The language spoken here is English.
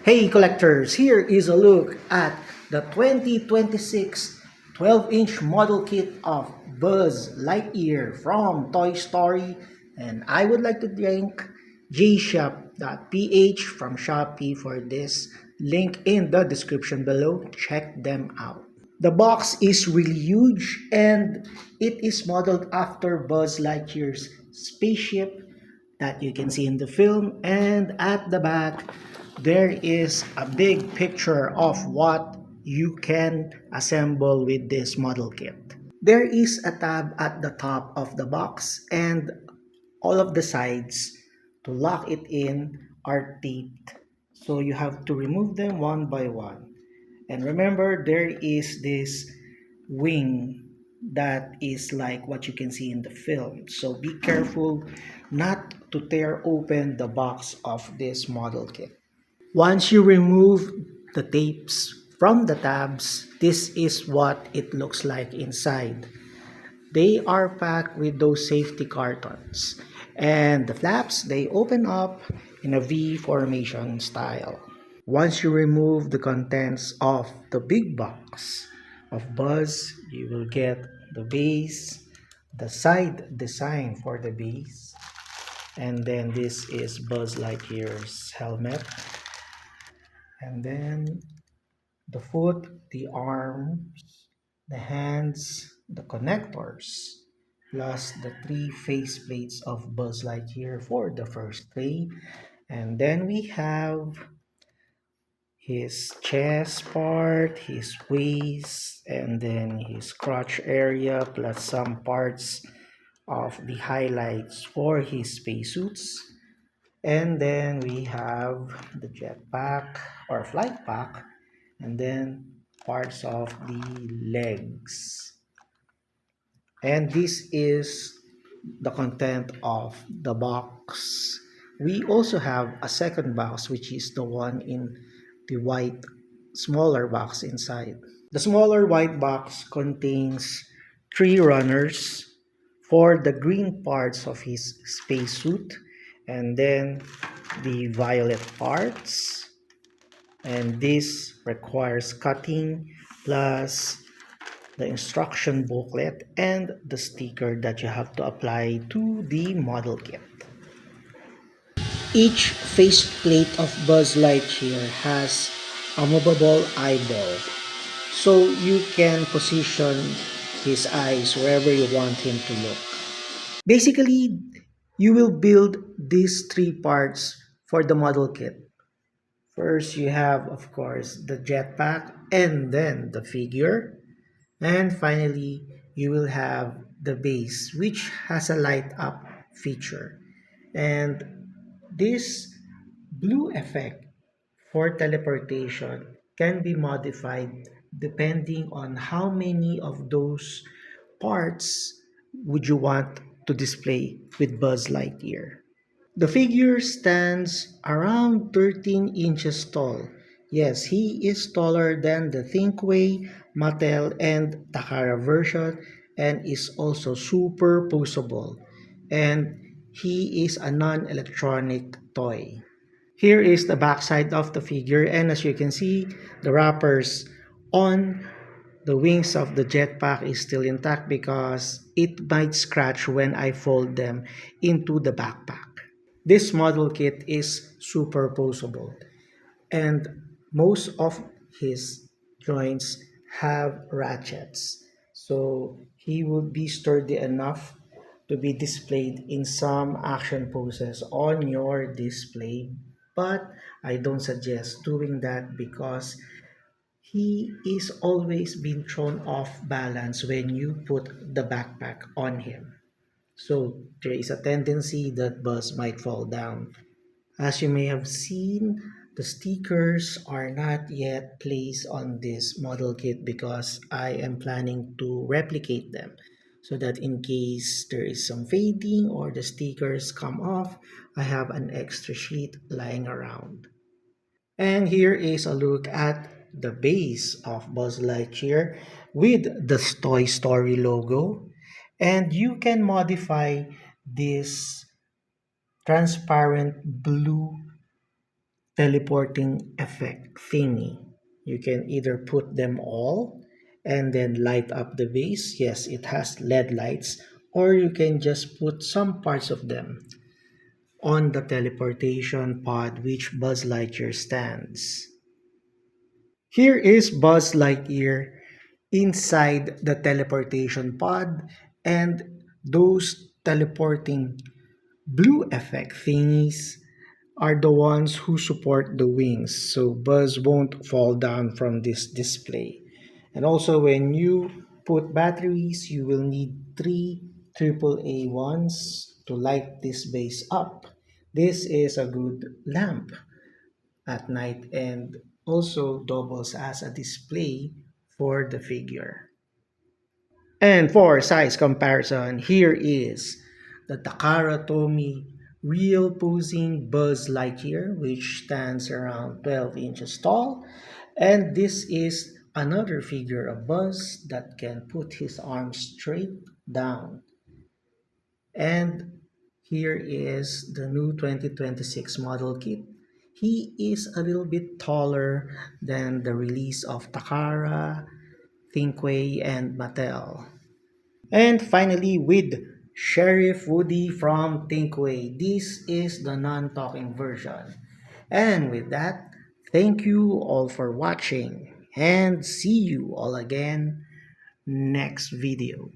Hey collectors, here is a look at the 2026 12-inch model kit of Buzz Lightyear from Toy Story, and I would like to thank jshop.ph from Shopee for this link in the description below. Check them out. The box is really huge and it is modeled after Buzz Lightyear's spaceship that you can see in the film, and at the back there is a big picture of what you can assemble with this model kit. There is a tab at the top of the box and all of the sides to lock it in are taped, so you have to remove them one by one. And remember, there is this wing that is like what you can see in the film. So be careful not to tear open the box of this model kit. Once you remove the tapes from the tabs, this is what it looks like inside. They are packed with those safety cartons. And the flaps, they open up in a V formation style. Once you remove the contents of the big box of Buzz, you will get the base, the side design for the base, and then this is Buzz Lightyear's helmet, and then the foot, the arms, the hands, the connectors, plus the three face plates of Buzz Lightyear for the first tray. And then we have his chest part, his waist, and then his crotch area, plus some parts of the highlights for his spacesuits. And then we have the jetpack or flight pack, and then parts of the legs. And this is the content of the box. We also have a second box, which is the one in the white smaller box inside. The smaller white box contains three runners for the green parts of his spacesuit, and then the violet parts, and this requires cutting, plus the instruction booklet and the sticker that you have to apply to the model kit. Each faceplate of Buzz Lightyear has a movable eyeball, so you can position his eyes wherever you want him to look. Basically, you will build these three parts for the model kit. First, you have, of course, the jetpack and then the figure. And finally, you will have the base, which has a light up feature. And this blue effect for teleportation can be modified depending on how many of those parts would you want to display with Buzz Lightyear. The figure stands around 13 inches tall. Yes, he is taller than the Thinkway, Mattel, and Takara version, and is also superposable. And he is a non-electronic toy. Here is the backside of the figure, and as you can see, the wrappers on the wings of the jetpack is still intact because it might scratch when I fold them into the backpack. This model kit is superposable, and most of his joints have ratchets, so he would be sturdy enough to be displayed in some action poses on your display. But I don't suggest doing that because he is always being thrown off balance when you put the backpack on him. So there is a tendency that Buzz might fall down. As you may have seen, the stickers are not yet placed on this model kit because I am planning to replicate them so that in case there is some fading or the stickers come off, I have an extra sheet lying around. And here is a look at the base of Buzz Lightyear with the Toy Story logo. And you can modify this transparent blue teleporting effect thingy. You can either put them all and then light up the base. Yes, it has LED lights. Or you can just put some parts of them on the teleportation pod which Buzz Lightyear stands. Here is Buzz Lightyear inside the teleportation pod, and those teleporting blue effect thingies are the ones who support the wings, so Buzz won't fall down from this display. And also, when you put batteries, you will need three AAA ones to light this base up. This is a good lamp at night and also doubles as a display for the figure. And for size comparison, here is the Takara Tomy Real Posing Buzz Lightyear, which stands around 12 inches tall. And this is another figure of Buzz that can put his arms straight down. And here is the new 2026 model kit. He is a little bit taller than the release of Takara, Thinkway, and Mattel. And finally, with Sheriff Woody from Thinkway. This is the non-talking version. And with that, thank you all for watching and see you all again next video.